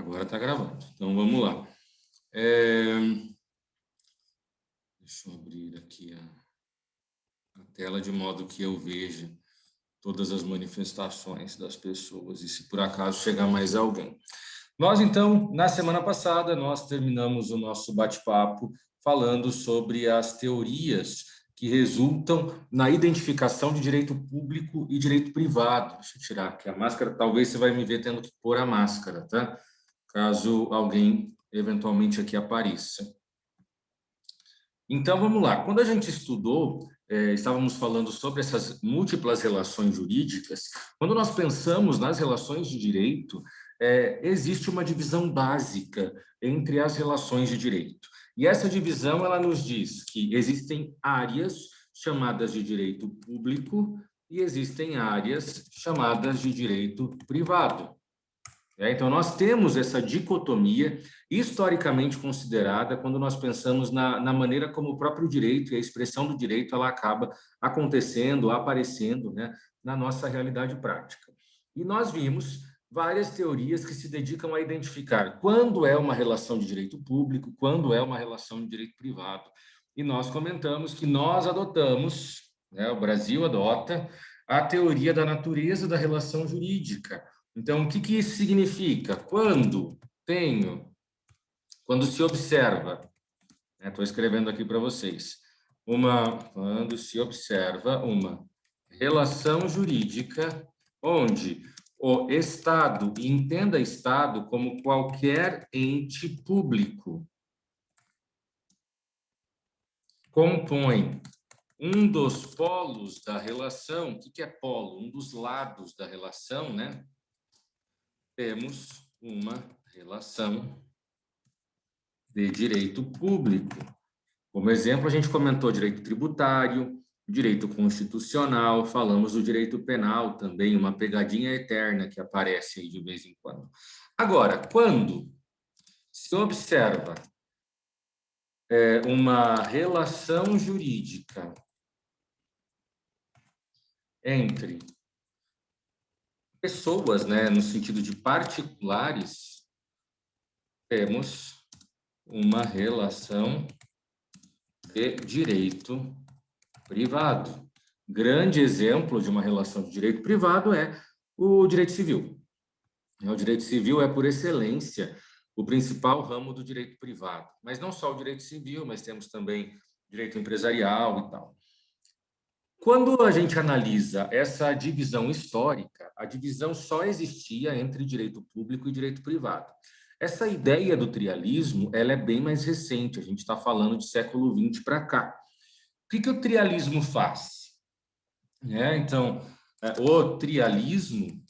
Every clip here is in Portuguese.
Agora está gravando. Então, vamos lá. Deixa eu abrir aqui a tela de modo que eu veja todas as manifestações das pessoas e se por acaso chegar mais alguém. Nós, então, na semana passada, nós terminamos o nosso bate-papo falando sobre as teorias que resultam na identificação de direito público e direito privado. Deixa eu tirar aqui a máscara, talvez você vai me ver tendo que pôr a máscara, tá? Caso alguém eventualmente aqui apareça. Então, vamos lá. Quando a gente estudou, estávamos falando sobre essas múltiplas relações jurídicas. Quando nós pensamos nas relações de direito, existe uma divisão básica entre as relações de direito. E essa divisão, ela nos diz que existem áreas chamadas de direito público e existem áreas chamadas de direito privado. Então, nós temos essa dicotomia historicamente considerada quando nós pensamos na maneira como o próprio direito e a expressão do direito ela acaba acontecendo, aparecendo, né, na nossa realidade prática. E nós vimos várias teorias que se dedicam a identificar quando é uma relação de direito público, quando é uma relação de direito privado. E nós comentamos que nós adotamos, né, o Brasil adota, a teoria da natureza da relação jurídica. Então, o que isso significa? Quando se observa, estou escrevendo aqui para vocês, quando se observa uma relação jurídica onde o Estado, e entenda Estado como qualquer ente público, compõe um dos polos da relação. O que é polo? Um dos lados da relação, né? Temos uma relação de direito público. Como exemplo, a gente comentou direito tributário, direito constitucional, falamos do direito penal também, uma pegadinha eterna que aparece aí de vez em quando. Agora, quando se observa uma relação jurídica entre pessoas, né, no sentido de particulares, temos uma relação de direito privado. Grande exemplo de uma relação de direito privado é o direito civil. O direito civil é, por excelência, o principal ramo do direito privado. Mas não só o direito civil, mas temos também direito empresarial e tal. Quando a gente analisa essa divisão histórica, a divisão só existia entre direito público e direito privado. Essa ideia do trialismo, ela é bem mais recente, a gente está falando de século XX para cá. O que o trialismo faz? Então, o trialismo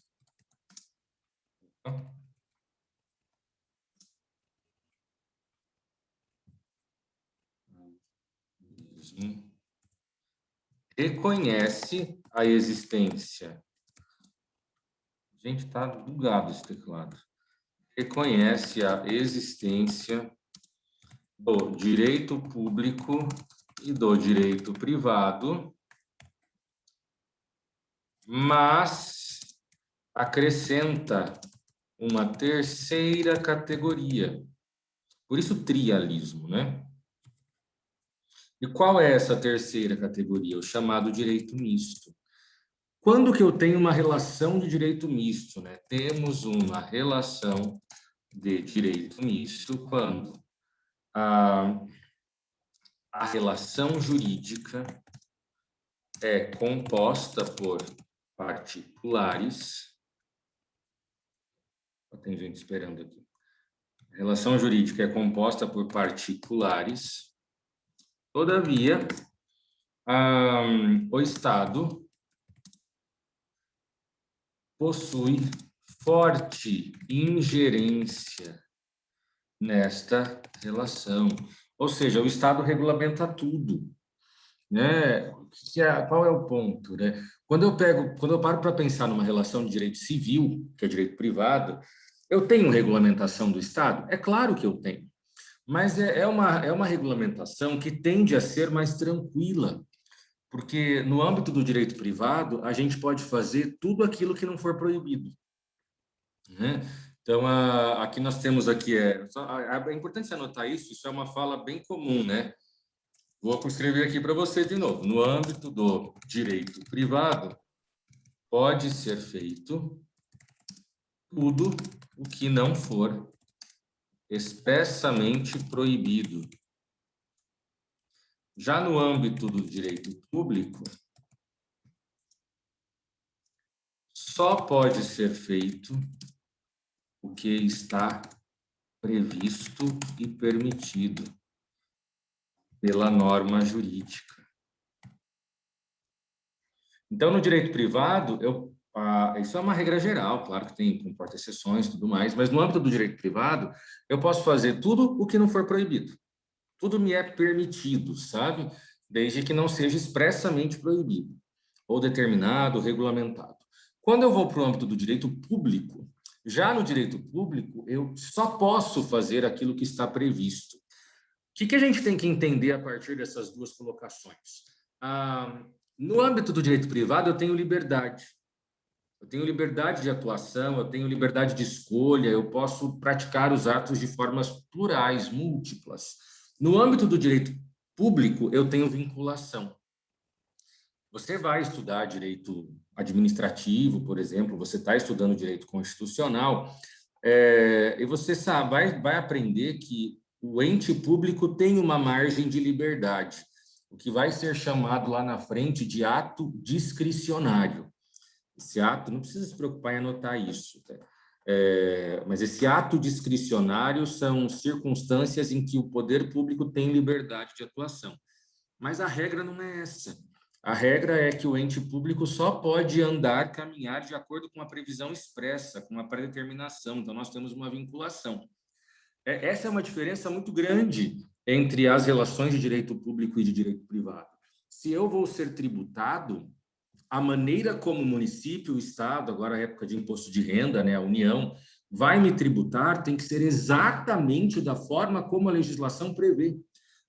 reconhece a existência. Gente, está bugado esse teclado. Reconhece a existência do direito público e do direito privado, mas acrescenta uma terceira categoria. Por isso, trialismo, né? E qual é essa terceira categoria? O chamado direito misto. Quando que eu tenho uma relação de direito misto, né? Temos uma relação de direito misto quando a relação jurídica é composta por particulares. Tem gente esperando aqui. A relação jurídica é composta por particulares. Todavia, o Estado possui forte ingerência nesta relação. Ou seja, o Estado regulamenta tudo, né? Qual é o ponto, né? Quando eu paro para pensar numa relação de direito civil, que é direito privado, eu tenho regulamentação do Estado? É claro que eu tenho, mas é uma regulamentação que tende a ser mais tranquila, porque no âmbito do direito privado, a gente pode fazer tudo aquilo que não for proibido, né? Então, aqui nós temos aqui, é importante anotar isso é uma fala bem comum, né? Vou escrever aqui para você de novo. No âmbito do direito privado, pode ser feito tudo o que não for expressamente proibido. Já no âmbito do direito público, só pode ser feito o que está previsto e permitido pela norma jurídica. Então, no direito privado, isso é uma regra geral, claro que comporta exceções e tudo mais, mas no âmbito do direito privado, eu posso fazer tudo o que não for proibido. Tudo me é permitido, sabe? Desde que não seja expressamente proibido, ou determinado, regulamentado. Quando eu vou para o âmbito do direito público, já no direito público, eu só posso fazer aquilo que está previsto. O que a gente tem que entender a partir dessas duas colocações? No âmbito do direito privado, eu tenho liberdade. Eu tenho liberdade de atuação, eu tenho liberdade de escolha, eu posso praticar os atos de formas plurais, múltiplas. No âmbito do direito público, eu tenho vinculação. Você vai estudar direito administrativo, por exemplo, você está estudando direito constitucional, e você vai aprender que o ente público tem uma margem de liberdade, o que vai ser chamado lá na frente de ato discricionário. Esse ato, não precisa se preocupar em anotar isso, tá? Mas esse ato discricionário são circunstâncias em que o poder público tem liberdade de atuação. Mas a regra não é essa. A regra é que o ente público só pode andar, caminhar de acordo com a previsão expressa, com a predeterminação. Então, nós temos uma vinculação. Essa é uma diferença muito grande entre as relações de direito público e de direito privado. Se eu vou ser tributado, a maneira como o município, o Estado, agora a época de imposto de renda, né, a União, vai me tributar, tem que ser exatamente da forma como a legislação prevê.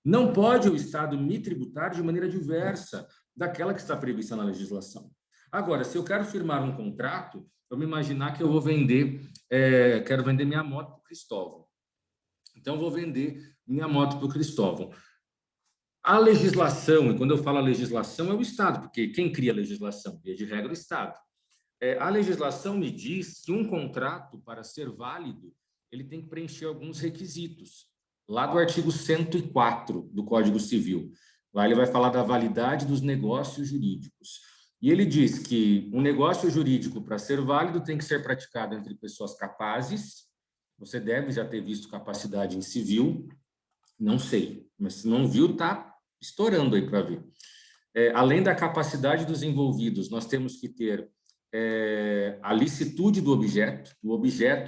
Não pode o Estado me tributar de maneira diversa daquela que está prevista na legislação. Agora, se eu quero firmar um contrato, vamos imaginar que eu vou quero vender minha moto para o Cristóvão. Então, vou vender minha moto para o Cristóvão. A legislação, e quando eu falo a legislação, é o Estado, porque quem cria a legislação? Via de regra, o Estado. A legislação me diz que um contrato, para ser válido, ele tem que preencher alguns requisitos. Lá do artigo 104 do Código Civil. Lá ele vai falar da validade dos negócios jurídicos. E ele diz que um negócio jurídico, para ser válido, tem que ser praticado entre pessoas capazes. Você deve já ter visto capacidade em civil. Não sei, mas se não viu, está estourando aí para ver. Além da capacidade dos envolvidos, nós temos que ter a licitude do objeto,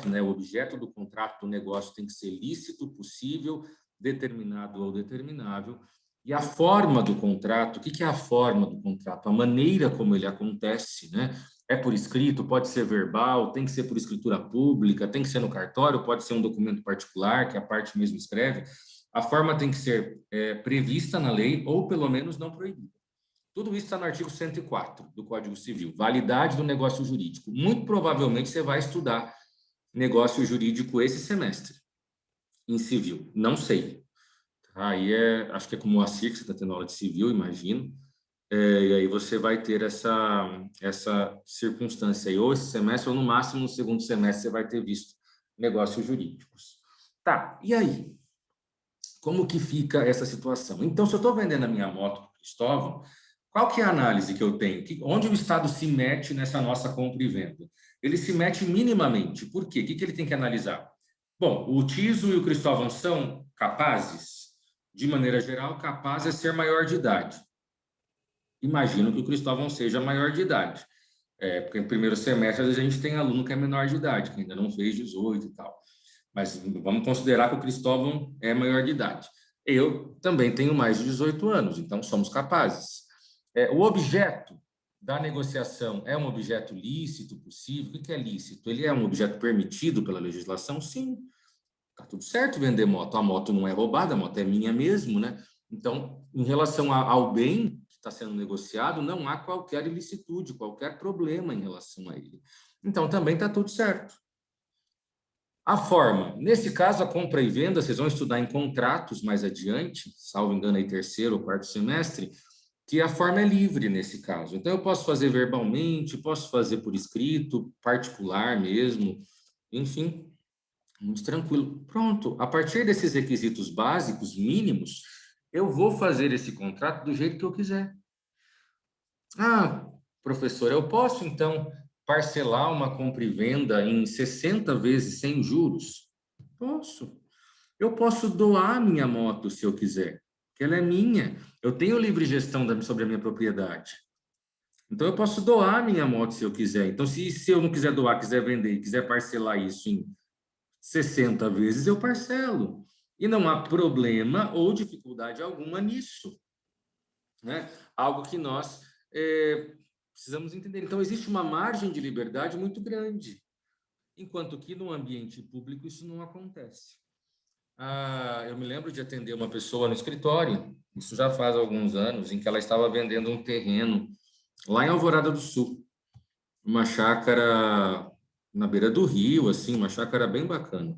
né? O objeto do contrato do negócio tem que ser lícito, possível, determinado ou determinável. E a forma do contrato, o que é a forma do contrato? A maneira como ele acontece, né? É por escrito, pode ser verbal, tem que ser por escritura pública, tem que ser no cartório, pode ser um documento particular, que a parte mesmo escreve. A forma tem que ser prevista na lei ou, pelo menos, não proibida. Tudo isso está no artigo 104 do Código Civil. Validade do negócio jurídico. Muito provavelmente você vai estudar negócio jurídico esse semestre, em civil. Não sei. Aí acho que é como o Moacir, que você está tendo aula de civil, imagino. E aí você vai ter essa circunstância aí, ou esse semestre, ou no máximo no segundo semestre você vai ter visto negócios jurídicos. Tá, e aí? Como que fica essa situação? Então, se eu estou vendendo a minha moto para o Cristóvão, qual que é a análise que eu tenho? Onde o Estado se mete nessa nossa compra e venda? Ele se mete minimamente. Por quê? O que ele tem que analisar? Bom, o Tiso e o Cristóvão são capazes? De maneira geral, capaz é ser maior de idade. Imagino que o Cristóvão seja maior de idade. Porque no primeiro semestre, às vezes, a gente tem aluno que é menor de idade, que ainda não fez 18 e tal. Mas vamos considerar que o Cristóvão é maior de idade. Eu também tenho mais de 18 anos, então somos capazes. O objeto da negociação é um objeto lícito, possível? O que é lícito? Ele é um objeto permitido pela legislação? Sim. Está tudo certo vender moto. A moto não é roubada, a moto é minha mesmo, né? Então, em relação ao bem que está sendo negociado, não há qualquer ilicitude, qualquer problema em relação a ele. Então, também está tudo certo. A forma, nesse caso, a compra e venda, vocês vão estudar em contratos mais adiante, salvo engano, aí terceiro ou quarto semestre, que a forma é livre nesse caso. Então, eu posso fazer verbalmente, posso fazer por escrito, particular mesmo, enfim, muito tranquilo. Pronto, a partir desses requisitos básicos, mínimos, eu vou fazer esse contrato do jeito que eu quiser. Ah, professor, eu posso então parcelar uma compra e venda em 60 vezes sem juros? Posso. Eu posso doar minha moto se eu quiser, que ela é minha. Eu tenho livre gestão sobre a minha propriedade. Então, eu posso doar minha moto se eu quiser. Então, se eu não quiser doar, quiser vender e quiser parcelar isso em 60 vezes, eu parcelo. E não há problema ou dificuldade alguma nisso, né? Algo que nós precisamos entender. Então, existe uma margem de liberdade muito grande, enquanto que no ambiente público isso não acontece. Eu me lembro de atender uma pessoa no escritório, isso já faz alguns anos, em que ela estava vendendo um terreno lá em Alvorada do Sul, uma chácara na beira do rio, assim, uma chácara bem bacana.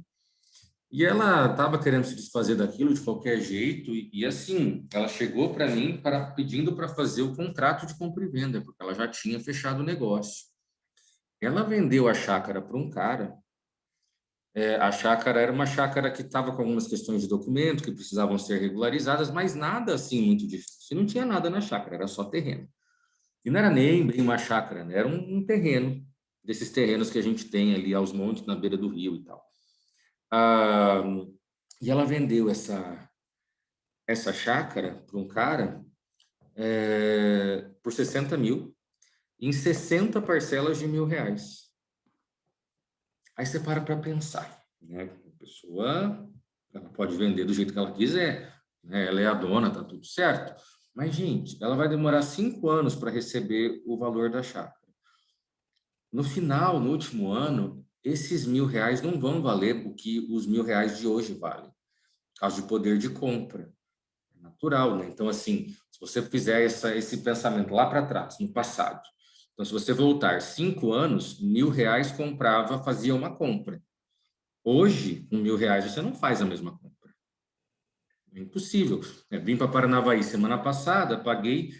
E ela estava querendo se desfazer daquilo de qualquer jeito, e assim, ela chegou para mim pedindo para fazer o contrato de compra e venda, porque ela já tinha fechado o negócio. Ela vendeu a chácara para um cara. A chácara era uma chácara que estava com algumas questões de documento que precisavam ser regularizadas, mas nada assim muito difícil. Não tinha nada na chácara, era só terreno. E não era nem bem uma chácara, né? Era um terreno, desses terrenos que a gente tem ali aos montes, na beira do rio e tal. Ah, e ela vendeu essa chácara para um cara por 60 mil, em 60 parcelas de R$ 1.000. Aí você para pensar, né? A pessoa ela pode vender do jeito que ela quiser, né? Ela é a dona, tá tudo certo. Mas, gente, ela vai demorar 5 anos para receber o valor da chácara. No final, no último ano, esses R$ 1.000 não vão valer o que os R$ 1.000 de hoje valem, por causa de poder de compra. É natural, né? Então, assim, se você fizer esse pensamento lá para trás, no passado, então, se você voltar 5 anos, R$ 1.000 comprava, fazia uma compra. Hoje, com R$ 1.000, você não faz a mesma compra. É impossível. Vim para Paranavaí semana passada, paguei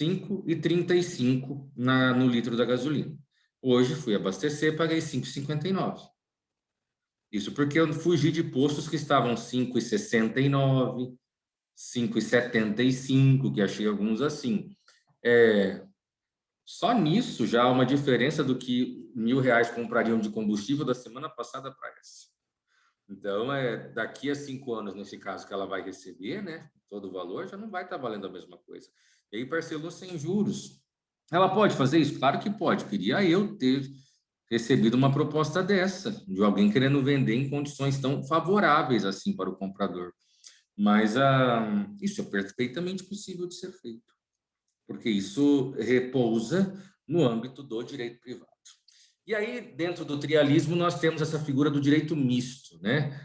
5,35 no litro da gasolina. Hoje, fui abastecer, paguei 5,59. Isso porque eu fugi de postos que estavam 5,69, 5,75, que achei alguns assim. Só nisso já há uma diferença do que R$ 1.000 comprariam de combustível da semana passada para essa. Então, daqui a 5 anos, nesse caso, que ela vai receber, né, todo o valor, já não vai estar valendo a mesma coisa. E aí parcelou sem juros. Ela pode fazer isso? Claro que pode. Queria eu ter recebido uma proposta dessa, de alguém querendo vender em condições tão favoráveis assim para o comprador. Mas isso é perfeitamente possível de ser feito, porque isso repousa no âmbito do direito privado. E aí, dentro do trialismo, nós temos essa figura do direito misto, né?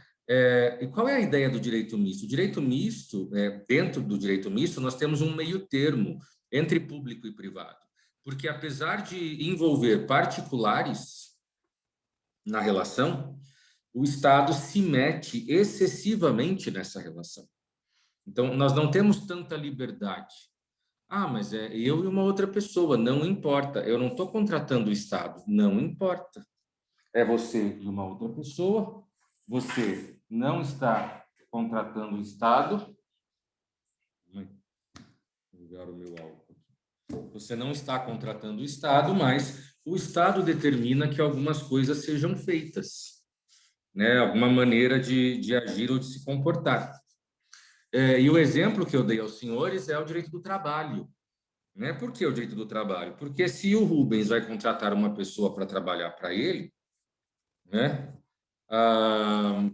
E qual é a ideia do direito misto? O direito misto, dentro do direito misto, nós temos um meio termo entre público e privado, porque apesar de envolver particulares na relação, o Estado se mete excessivamente nessa relação. Então, nós não temos tanta liberdade. Mas é eu e uma outra pessoa, não importa. Eu não estou contratando o Estado, não importa. É você e uma outra pessoa, você não está contratando o Estado. Vou ligar o meu álcool. Você não está contratando o Estado, mas o Estado determina que algumas coisas sejam feitas, né? Alguma maneira de agir ou de se comportar. E o exemplo que eu dei aos senhores é o direito do trabalho. Né? Por que o direito do trabalho? Porque se o Rubens vai contratar uma pessoa para trabalhar para ele, né? Ah,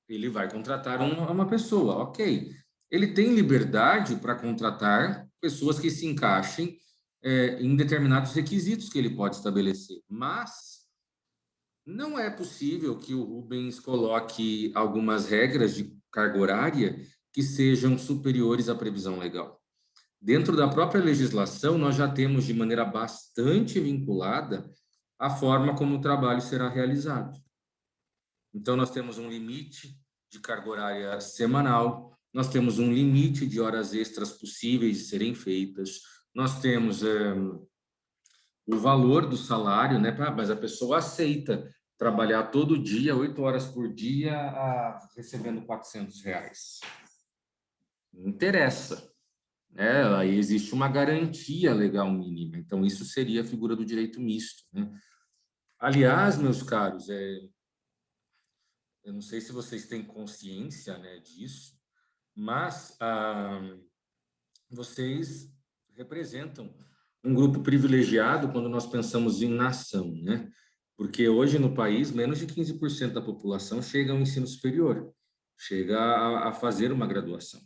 ele vai contratar uma pessoa, ok. Ele tem liberdade para contratar pessoas que se encaixem em determinados requisitos que ele pode estabelecer, mas não é possível que o Rubens coloque algumas regras de carga horária que sejam superiores à previsão legal. Dentro da própria legislação, nós já temos de maneira bastante vinculada a forma como o trabalho será realizado. Então, nós temos um limite de carga horária semanal, nós temos um limite de horas extras possíveis de serem feitas, nós temos o valor do salário, né? Mas a pessoa aceita trabalhar todo dia, 8 horas por dia, recebendo R$ 400. Não interessa, né? Aí existe uma garantia legal mínima. Então, isso seria a figura do direito misto, né? Aliás, meus caros, eu não sei se vocês têm consciência, né, disso, mas vocês representam um grupo privilegiado quando nós pensamos em nação, né? Porque hoje no país, menos de 15% da população chega ao ensino superior, chega a fazer uma graduação.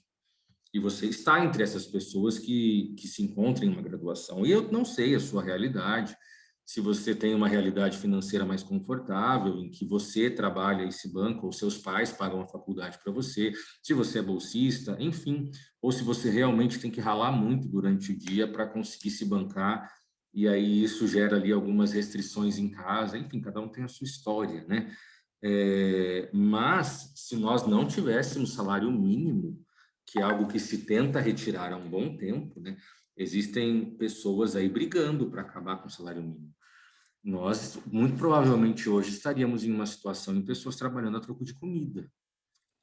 E você está entre essas pessoas que se encontram em uma graduação. E eu não sei a sua realidade, se você tem uma realidade financeira mais confortável, em que você trabalha e se banca, ou seus pais pagam a faculdade para você, se você é bolsista, enfim, ou se você realmente tem que ralar muito durante o dia para conseguir se bancar, e aí isso gera ali algumas restrições em casa, enfim, cada um tem a sua história, né? Mas se nós não tivéssemos salário mínimo, que é algo que se tenta retirar há um bom tempo, né? Existem pessoas aí brigando para acabar com o salário mínimo. Nós, muito provavelmente, hoje estaríamos em uma situação de pessoas trabalhando a troco de comida,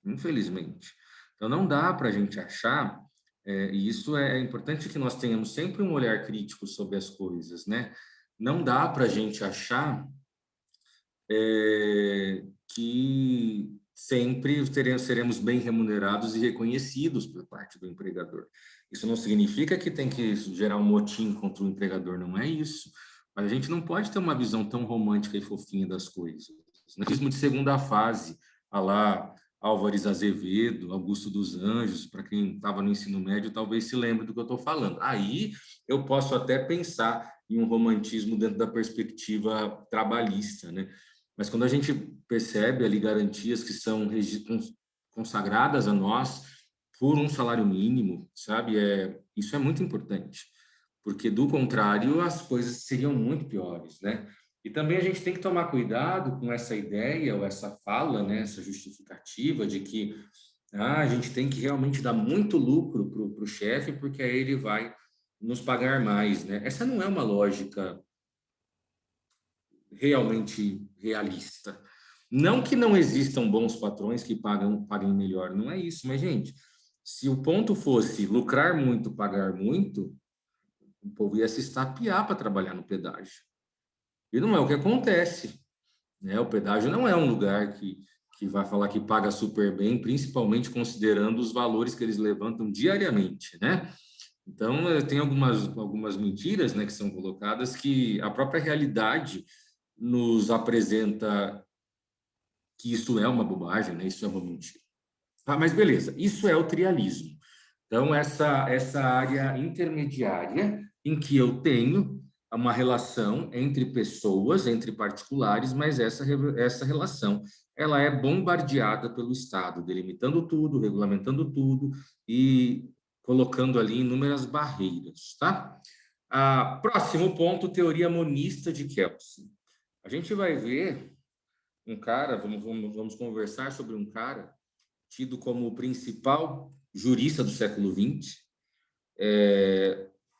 infelizmente. Então, não dá para a gente achar, e isso é importante que nós tenhamos sempre um olhar crítico sobre as coisas, né? Não dá para a gente achar que sempre seremos bem remunerados e reconhecidos por parte do empregador. Isso não significa que tem que gerar um motim contra o empregador, não é isso. Mas a gente não pode ter uma visão tão romântica e fofinha das coisas. Nazismo de segunda fase, a lá Álvares Azevedo, Augusto dos Anjos, para quem estava no ensino médio, talvez se lembre do que eu estou falando. Aí eu posso até pensar em um romantismo dentro da perspectiva trabalhista, né? Mas quando a gente percebe ali garantias que são consagradas a nós por um salário mínimo, sabe? Isso é muito importante, porque do contrário as coisas seriam muito piores, né? E também a gente tem que tomar cuidado com essa ideia ou essa fala, né? Essa justificativa de que a gente tem que realmente dar muito lucro para o chefe, porque aí ele vai nos pagar mais, né? Essa não é uma lógica realmente realista. Não que não existam bons patrões que paguem melhor, não é isso, mas, gente, se o ponto fosse lucrar muito, pagar muito, o povo ia se estapear para trabalhar no pedágio. E não é o que acontece, né? O pedágio não é um lugar que vai falar que paga super bem, principalmente considerando os valores que eles levantam diariamente, né? Então, tem algumas mentiras, né, que são colocadas que a própria realidade nos apresenta que isso é uma bobagem, né? Isso é uma mentira. Mas beleza, isso é o trialismo. Então, essa área intermediária em que eu tenho uma relação entre pessoas, entre particulares, mas essa relação ela é bombardeada pelo Estado, delimitando tudo, regulamentando tudo e colocando ali inúmeras barreiras, tá? Próximo ponto, teoria monista de Kelsen. A gente vai ver um cara, vamos conversar sobre um cara tido como o principal jurista do século XX,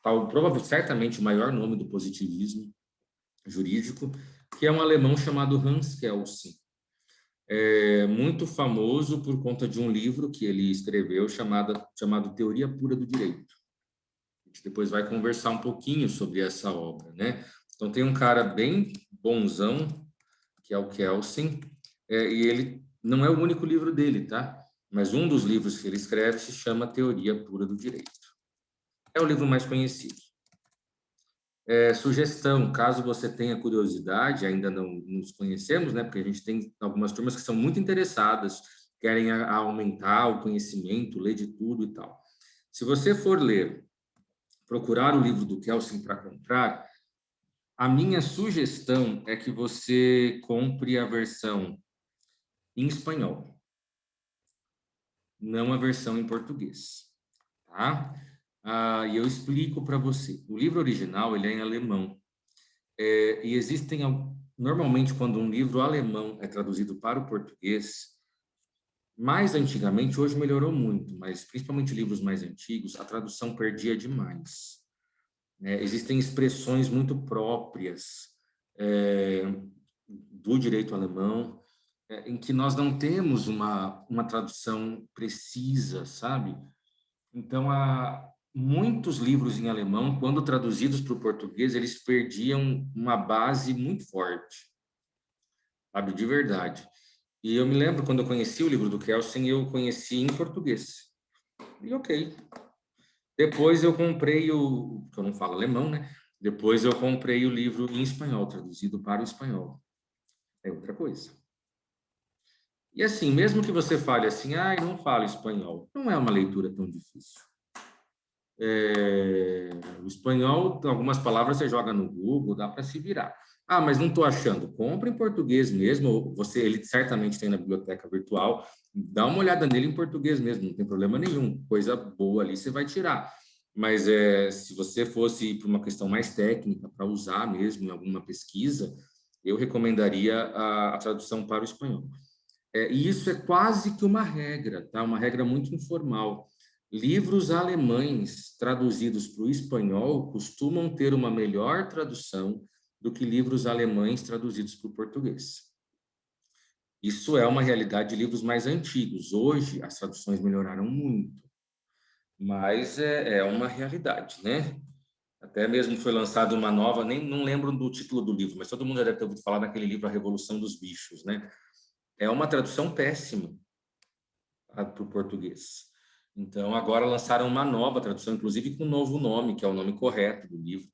provavelmente, certamente, o maior nome do positivismo jurídico, que é um alemão chamado Hans Kelsen. Muito famoso por conta de um livro que ele escreveu chamado Teoria Pura do Direito. A gente depois vai conversar um pouquinho sobre essa obra, né? Então, tem um cara bem bonzão, que é o Kelsen, e ele não é o único livro dele, tá? Mas um dos livros que ele escreve se chama Teoria Pura do Direito. É o livro mais conhecido. Sugestão, caso você tenha curiosidade, ainda não nos conhecemos, né? Porque a gente tem algumas turmas que são muito interessadas, querem aumentar o conhecimento, ler de tudo e tal. Se você for ler, procurar o livro do Kelsen para comprar, a minha sugestão é que você compre a versão em espanhol, não a versão em português, tá? E eu explico para você. O livro original ele é em alemão, e existem normalmente, quando um livro alemão é traduzido para o português, mais antigamente, hoje melhorou muito, mas principalmente livros mais antigos, a tradução perdia demais, né? Existem expressões muito próprias é, do direito alemão, em que nós não temos uma tradução precisa, sabe? Então, há muitos livros em alemão, quando traduzidos para o português, eles perdiam uma base muito forte, sabe? De verdade. E eu me lembro, quando eu conheci o livro do Kelsen, eu conheci em português. E ok. Depois eu comprei porque eu não falo alemão, né? Depois eu comprei o livro em espanhol, traduzido para o espanhol. É outra coisa. E assim, mesmo que você fale assim, ah, eu não falo espanhol, não é uma leitura tão difícil. O espanhol, algumas palavras você joga no Google, dá para se virar. Ah, mas não estou achando. Compra em português mesmo. Ele certamente tem na biblioteca virtual. Dá uma olhada nele em português mesmo, não tem problema nenhum. Coisa boa ali você vai tirar. Mas se você fosse para uma questão mais técnica, para usar mesmo em alguma pesquisa, eu recomendaria a tradução para o espanhol. E isso é quase que uma regra, tá? Uma regra muito informal. Livros alemães traduzidos para o espanhol costumam ter uma melhor tradução do que livros alemães traduzidos para o português. Isso é uma realidade de livros mais antigos. Hoje, as traduções melhoraram muito, mas é uma realidade, né? Até mesmo foi lançada uma nova, nem não lembro do título do livro, mas todo mundo já deve ter ouvido falar daquele livro A Revolução dos Bichos, né? É uma tradução péssima para o português. Então, agora lançaram uma nova tradução, inclusive com um novo nome, que é o nome correto do livro,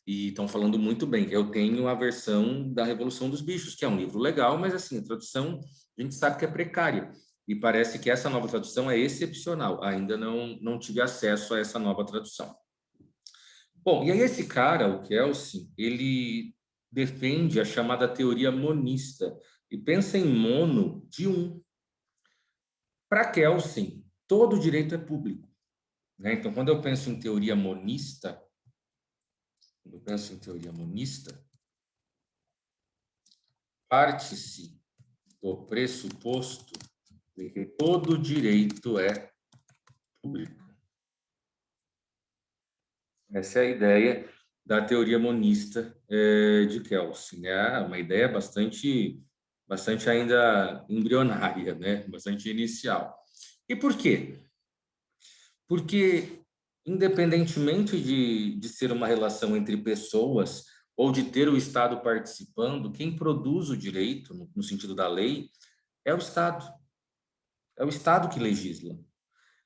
e estão falando muito bem. Eu tenho a versão da Revolução dos Bichos, que é um livro legal, mas assim, a tradução a gente sabe que é precária, e parece que essa nova tradução é excepcional. Ainda não tive acesso a essa nova tradução. Bom, e aí esse cara, o Kelsen, ele defende a chamada teoria monista, e pensa em mono de um. Para Kelsen, todo direito é público, né? Então, quando eu penso em teoria monista, parte-se do pressuposto de que todo direito é público. Essa é a ideia da teoria monista de Kelsen, né? Uma ideia bastante ainda embrionária, né? Bastante inicial. E por quê? Porque, independentemente de ser uma relação entre pessoas ou de ter o Estado participando, quem produz o direito, no sentido da lei, é o Estado. É o Estado que legisla.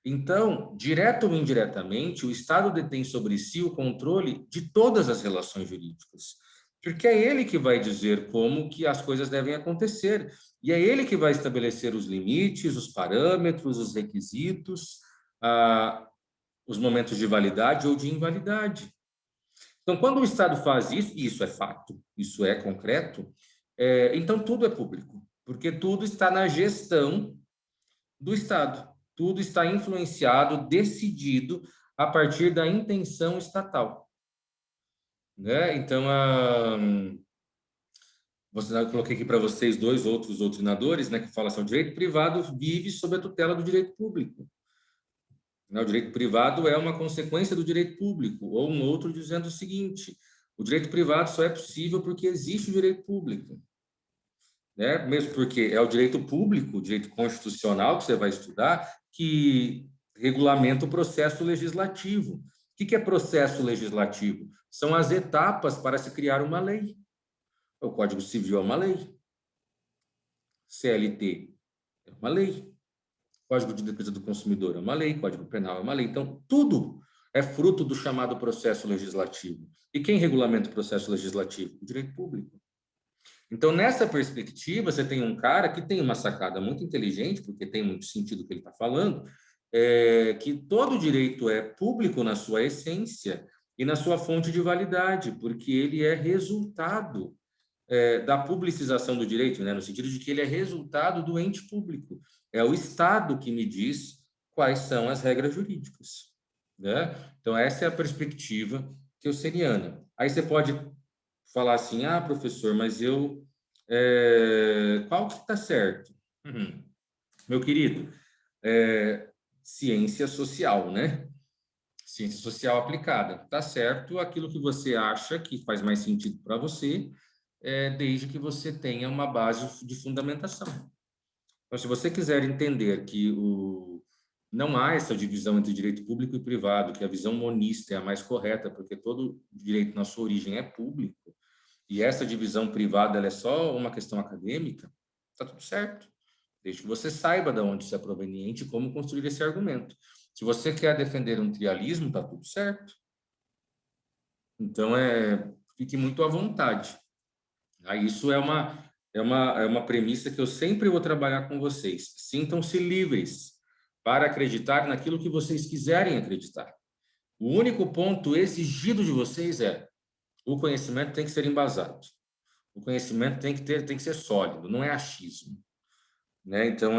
Então, direto ou indiretamente, o Estado detém sobre si o controle de todas as relações jurídicas, porque é ele que vai dizer como que as coisas devem acontecer, e é ele que vai estabelecer os limites, os parâmetros, os requisitos, os momentos de validade ou de invalidade. Então, quando o Estado faz isso, e isso é fato, isso é concreto, então tudo é público, porque tudo está na gestão do Estado, tudo está influenciado, decidido a partir da intenção estatal, né? Então, eu coloquei aqui para vocês dois outros doutrinadores, né, que falam assim, o direito privado vive sob a tutela do direito público. O direito privado é uma consequência do direito público, ou um outro dizendo o seguinte: o direito privado só é possível porque existe o direito público, né? Mesmo porque é o direito público, o direito constitucional que você vai estudar, que regulamenta o processo legislativo. O que é processo legislativo? São as etapas para se criar uma lei. O Código Civil é uma lei, CLT é uma lei, Código de Defesa do Consumidor é uma lei, Código Penal é uma lei. Então, tudo é fruto do chamado processo legislativo. E quem regulamenta o processo legislativo? O direito público. Então, nessa perspectiva, você tem um cara que tem uma sacada muito inteligente, porque tem muito sentido o que ele está falando, que todo direito é público na sua essência e na sua fonte de validade, porque ele é resultado da publicização do direito, né? No sentido de que ele é resultado do ente público. É o Estado que me diz quais são as regras jurídicas, né? Então, essa é a perspectiva kelseniana. Aí você pode falar assim, ah, professor, mas qual que está certo? Meu querido, ciência social, né? Ciência social aplicada. Está certo aquilo que você acha que faz mais sentido para você, desde que você tenha uma base de fundamentação. Então, se você quiser entender que não há essa divisão entre direito público e privado, que a visão monista é a mais correta, porque todo direito na sua origem é público, e essa divisão privada ela é só uma questão acadêmica, está tudo certo. Desde que você saiba de onde isso é proveniente e como construir esse argumento. Se você quer defender um trialismo, está tudo certo. Então, fique muito à vontade. Aí, isso é uma premissa que eu sempre vou trabalhar com vocês. Sintam-se livres para acreditar naquilo que vocês quiserem acreditar. O único ponto exigido de vocês o conhecimento tem que ser embasado. O conhecimento tem que ser sólido, não é achismo, né? Então,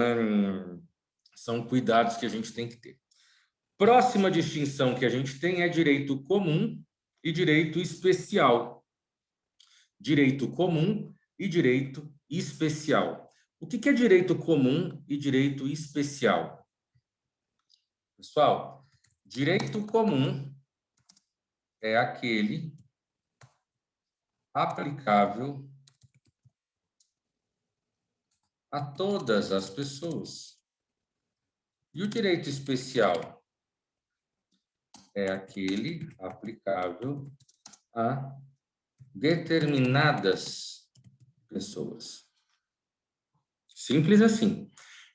são cuidados que a gente tem que ter. Próxima distinção que a gente tem é direito comum e direito especial. Direito comum e direito especial. O que é direito comum e direito especial? Pessoal, direito comum é aquele aplicável a todas as pessoas. E o direito especial é aquele aplicável a determinadas pessoas. Simples assim.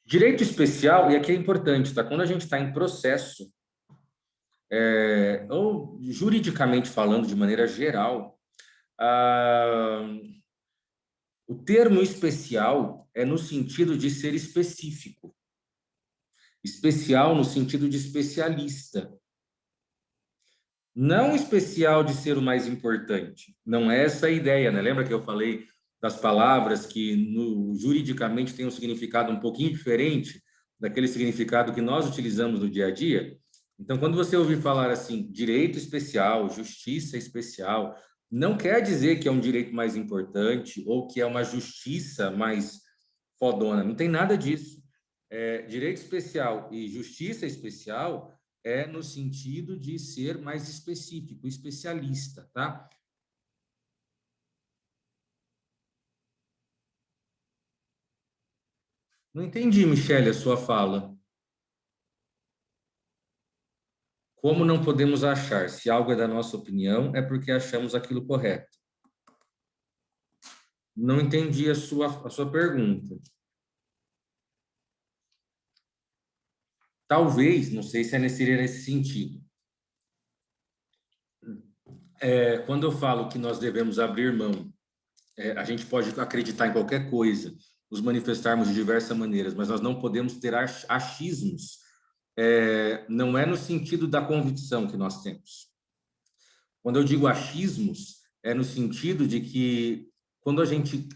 Direito especial, e aqui é importante, tá? Quando a gente está em processo, ou juridicamente falando de maneira geral, o termo especial é no sentido de ser específico. Especial no sentido de especialista. Não especial de ser o mais importante. Não é essa a ideia, né? Lembra que eu falei das palavras que juridicamente têm um significado um pouquinho diferente daquele significado que nós utilizamos no dia a dia? Então, quando você ouvir falar assim, direito especial, justiça especial, não quer dizer que é um direito mais importante ou que é uma justiça mais fodona. Não tem nada disso. Direito especial e justiça especial no sentido de ser mais específico, especialista, tá? Não entendi, Michele, a sua fala. Como não podemos achar? Se algo é da nossa opinião, é porque achamos aquilo correto. Não entendi a sua pergunta. Talvez, não sei se seria nesse sentido. Quando eu falo que nós devemos abrir mão, a gente pode acreditar em qualquer coisa, nos manifestarmos de diversas maneiras, mas nós não podemos ter achismos. Não é no sentido da convicção que nós temos. Quando eu digo achismos, é no sentido de que quando a gente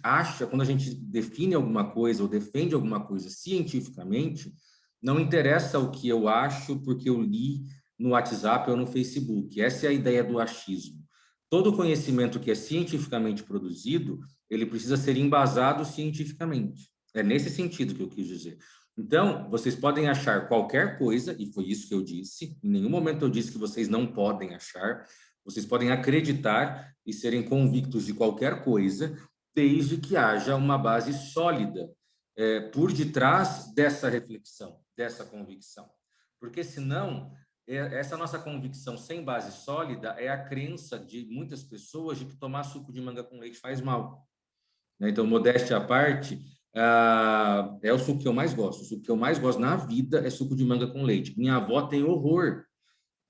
quando a gente define alguma coisa ou defende alguma coisa cientificamente, não interessa o que eu acho porque eu li no WhatsApp ou no Facebook. Essa é a ideia do achismo. Todo conhecimento que é cientificamente produzido, ele precisa ser embasado cientificamente. É nesse sentido que eu quis dizer. Então, vocês podem achar qualquer coisa, e foi isso que eu disse, em nenhum momento eu disse que vocês não podem achar, vocês podem acreditar e serem convictos de qualquer coisa, desde que haja uma base sólida por detrás dessa reflexão, dessa convicção. Porque senão, essa nossa convicção sem base sólida é a crença de muitas pessoas de que tomar suco de manga com leite faz mal. Então, modéstia à parte, é o suco que eu mais gosto. O suco que eu mais gosto na vida é suco de manga com leite. Minha avó tem horror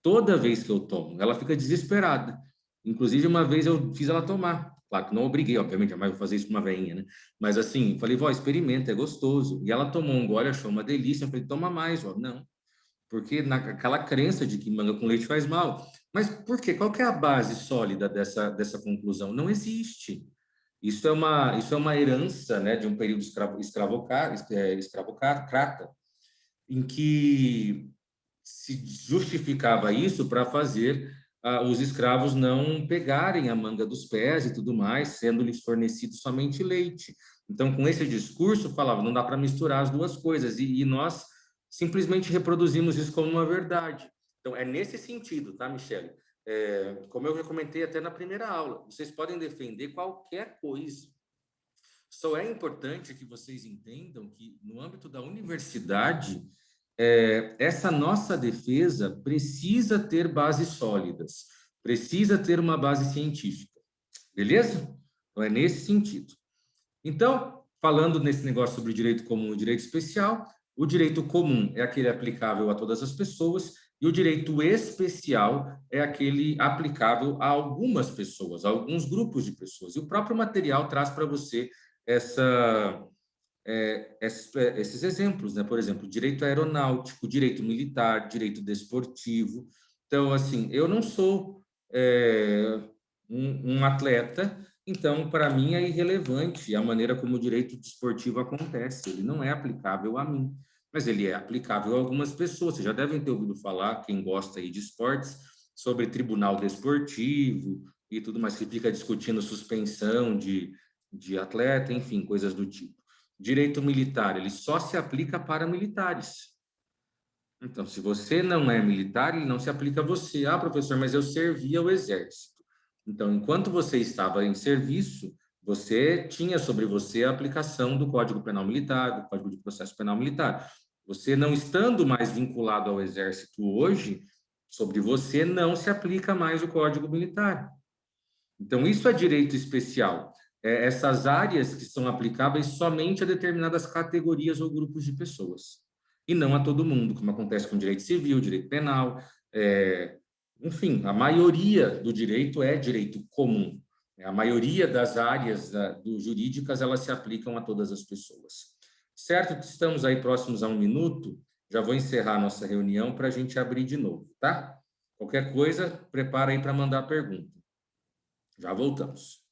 toda vez que eu tomo. Ela fica desesperada. Inclusive, uma vez eu fiz ela tomar. Claro que não obriguei, obviamente, jamais vou fazer isso com uma veinha, né? Mas assim, falei, vó, experimenta, é gostoso. E ela tomou um gole, achou uma delícia. Eu falei, toma mais, vó. Não, porque naquela crença de que manga com leite faz mal. Mas por quê? Qual que é a base sólida dessa conclusão? Não existe. Isso é uma herança, né, de um período escravocrata, em que se justificava isso para fazer os escravos não pegarem a manga dos pés e tudo mais, sendo-lhes fornecido somente leite. Então, com esse discurso, falava, não dá para misturar as duas coisas, e nós simplesmente reproduzimos isso como uma verdade. Então, é nesse sentido, tá, Michele? Como eu já comentei até na primeira aula, vocês podem defender qualquer coisa. Só é importante que vocês entendam que, no âmbito da universidade, essa nossa defesa precisa ter bases sólidas, precisa ter uma base científica, beleza? Então, é nesse sentido. Então, falando nesse negócio sobre o direito comum e o direito especial, o direito comum é aquele aplicável a todas as pessoas e o direito especial é aquele aplicável a algumas pessoas, a alguns grupos de pessoas. E o próprio material traz para você essa esses exemplos, né? Por exemplo, direito aeronáutico, direito militar, direito desportivo. Então, assim, eu não sou um atleta, então, para mim, é irrelevante a maneira como o direito desportivo acontece. Ele não é aplicável a mim, mas ele é aplicável a algumas pessoas. Vocês já devem ter ouvido falar, quem gosta aí de esportes, sobre tribunal desportivo e tudo mais, que fica discutindo suspensão de atleta, enfim, coisas do tipo. Direito militar, ele só se aplica para militares. Então, se você não é militar, ele não se aplica a você. Ah, professor, mas eu servia ao exército. Então, enquanto você estava em serviço, você tinha sobre você a aplicação do Código Penal Militar, do Código de Processo Penal Militar. Você não estando mais vinculado ao exército hoje, sobre você não se aplica mais o Código Militar. Então, isso é direito especial. Essas áreas que são aplicáveis somente a determinadas categorias ou grupos de pessoas, e não a todo mundo, como acontece com direito civil, direito penal. Enfim, a maioria do direito é direito comum. A maioria das áreas jurídicas, elas se aplicam a todas as pessoas. Certo que estamos aí próximos a 1 minuto, já vou encerrar nossa reunião para a gente abrir de novo, tá? Qualquer coisa, prepara aí para mandar a pergunta. Já voltamos.